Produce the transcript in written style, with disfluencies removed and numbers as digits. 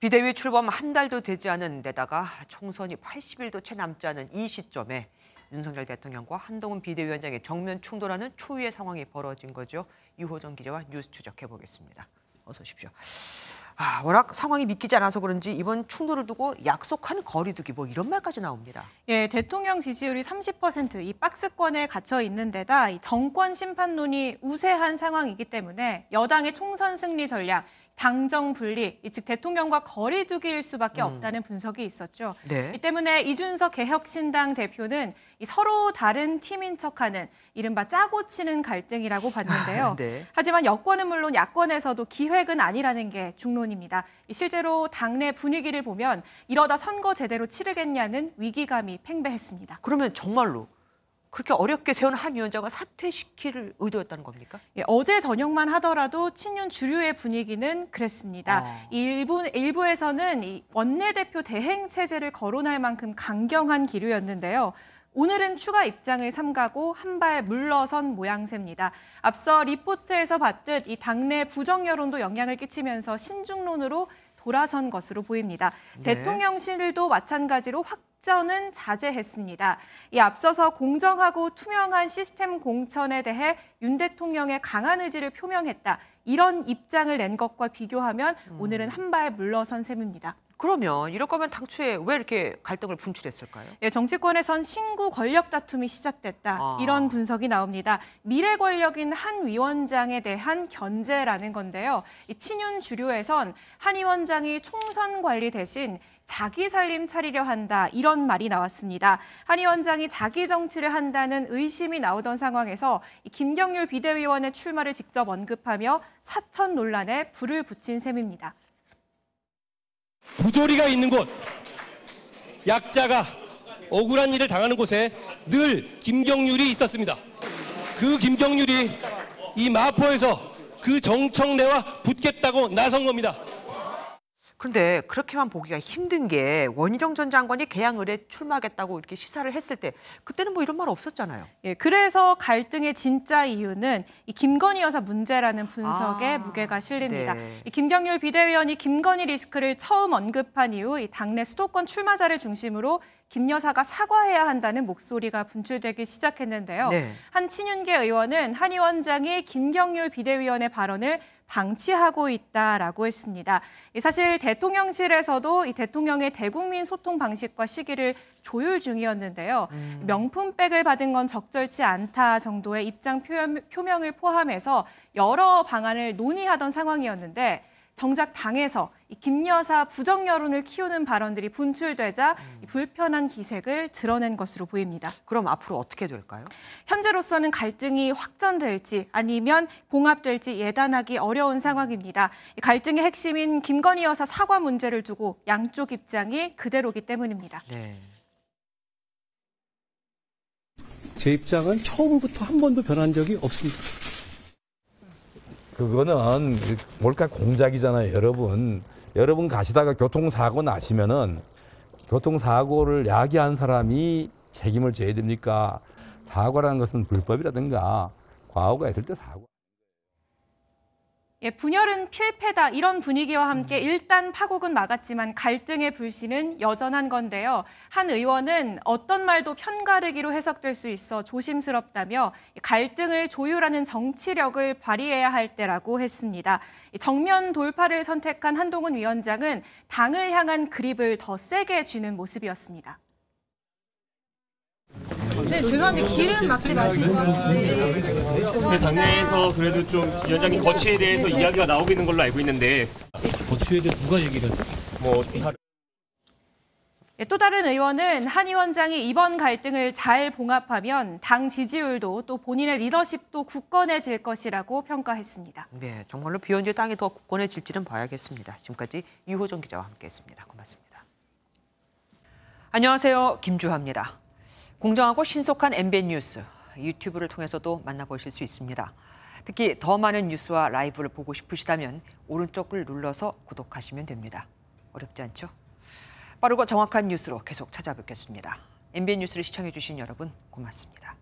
비대위 출범 한 달도 되지 않은 데다가 총선이 80일도 채 남지 않은 이 시점에 윤석열 대통령과 한동훈 비대위원장의 정면 충돌하는 초유의 상황이 벌어진 거죠. 유호정 기자와 뉴스 추적해 보겠습니다. 어서 오십시오. 워낙 상황이 믿기지 않아서 그런지 이번 충돌을 두고 약속한 거리두기 이런 말까지 나옵니다. 예, 대통령 지지율이 30% 이 박스권에 갇혀 있는 데다 이 정권 심판론이 우세한 상황이기 때문에 여당의 총선 승리 전략, 당정 분리, 즉 대통령과 거리두기일 수밖에 없다는 분석이 있었죠. 네. 이 때문에 이준석 개혁신당 대표는 서로 다른 팀인 척하는 이른바 짜고 치는 갈등이라고 봤는데요. 네. 하지만 여권은 물론 야권에서도 기획은 아니라는 게 중론입니다. 실제로 당내 분위기를 보면 이러다 선거 제대로 치르겠냐는 위기감이 팽배했습니다. 그러면 정말로 그렇게 어렵게 세운 한 위원장을 사퇴시킬 의도였다는 겁니까? 예, 어제 저녁만 하더라도 친윤 주류의 분위기는 그랬습니다. 일부에서는 이 원내대표 대행 체제를 거론할 만큼 강경한 기류였는데요. 오늘은 추가 입장을 삼가고 한 발 물러선 모양새입니다. 앞서 리포트에서 봤듯 이 당내 부정 여론도 영향을 끼치면서 신중론으로 돌아선 것으로 보입니다. 네. 대통령실도 마찬가지로 확전은 자제했습니다. 이 앞서서 공정하고 투명한 시스템 공천에 대해 윤 대통령의 강한 의지를 표명했다. 이런 입장을 낸 것과 비교하면 오늘은 한 발 물러선 셈입니다. 그러면 이럴 거면 당초에 왜 이렇게 갈등을 분출했을까요? 예, 정치권에선 신구 권력 다툼이 시작됐다. 이런 분석이 나옵니다. 미래 권력인 한 위원장에 대한 견제라는 건데요. 이 친윤 주류에선 한 위원장이 총선 관리 대신 자기 살림 차리려 한다. 이런 말이 나왔습니다. 한 위원장이 자기 정치를 한다는 의심이 나오던 상황에서 김경률 비대위원의 출마를 직접 언급하며 사천 논란에 불을 붙인 셈입니다. 부조리가 있는 곳, 약자가 억울한 일을 당하는 곳에 늘 김경률이 있었습니다. 그 김경률이 이 마포에서 그 정청래와 붙겠다고 나선 겁니다. 그런데 그렇게만 보기가 힘든 게 원희룡 전 장관이 개항을에 출마하겠다고 이렇게 시사를 했을 때 그때는 이런 말 없었잖아요. 예, 그래서 갈등의 진짜 이유는 이 김건희 여사 문제라는 분석에 무게가 실립니다. 네. 이 김경률 비대위원이 김건희 리스크를 처음 언급한 이후 이 당내 수도권 출마자를 중심으로 김 여사가 사과해야 한다는 목소리가 분출되기 시작했는데요. 네. 한 친윤계 의원은 한 위원장이 김경률 비대위원의 발언을 방치하고 있다라고 했습니다. 사실 대통령실에서도 이 대통령의 대국민 소통 방식과 시기를 조율 중이었는데요. 명품백을 받은 건 적절치 않다 정도의 입장 표명을 포함해서 여러 방안을 논의하던 상황이었는데 정작 당에서 김 여사 부정 여론을 키우는 발언들이 분출되자 불편한 기색을 드러낸 것으로 보입니다. 그럼 앞으로 어떻게 될까요? 현재로서는 갈등이 확전될지 아니면 봉합될지 예단하기 어려운 상황입니다. 갈등의 핵심인 김건희 여사 사과 문제를 두고 양쪽 입장이 그대로기 때문입니다. 네. 제 입장은 처음부터 한 번도 변한 적이 없습니다. 그거는 뭘까 공작이잖아요, 여러분. 여러분 가시다가 교통사고 나시면은 교통사고를 야기한 사람이 책임을 져야 됩니까? 사고라는 것은 불법이라든가 과오가 있을 때 사고. 예, 분열은 필패다 이런 분위기와 함께 일단 파국은 막았지만 갈등의 불씨는 여전한 건데요. 한 의원은 어떤 말도 편가르기로 해석될 수 있어 조심스럽다며 갈등을 조율하는 정치력을 발휘해야 할 때라고 했습니다. 정면 돌파를 선택한 한동훈 위원장은 당을 향한 그립을 더 세게 쥐는 모습이었습니다. 네, 죄송한데 길은 막지 마시고. 근데 당내에서 그래도 좀 위원장님 거취에 대해서 이야기가 나오고 있는 걸로 알고 있는데 거취에 대해 누가 얘기를 하죠? 또 다른 의원은 한 위원장이 이번 갈등을 잘 봉합하면 당 지지율도 또 본인의 리더십도 굳건해질 것이라고 평가했습니다. 네, 정말로 비원제 땅이 더 굳건해질지는 봐야겠습니다. 지금까지 유호정 기자와 함께했습니다. 고맙습니다. 안녕하세요, 김주하입니다. 공정하고 신속한 MBN 뉴스, 유튜브를 통해서도 만나보실 수 있습니다. 특히 더 많은 뉴스와 라이브를 보고 싶으시다면 오른쪽을 눌러서 구독하시면 됩니다. 어렵지 않죠? 빠르고 정확한 뉴스로 계속 찾아뵙겠습니다. MBN 뉴스를 시청해주신 여러분 고맙습니다.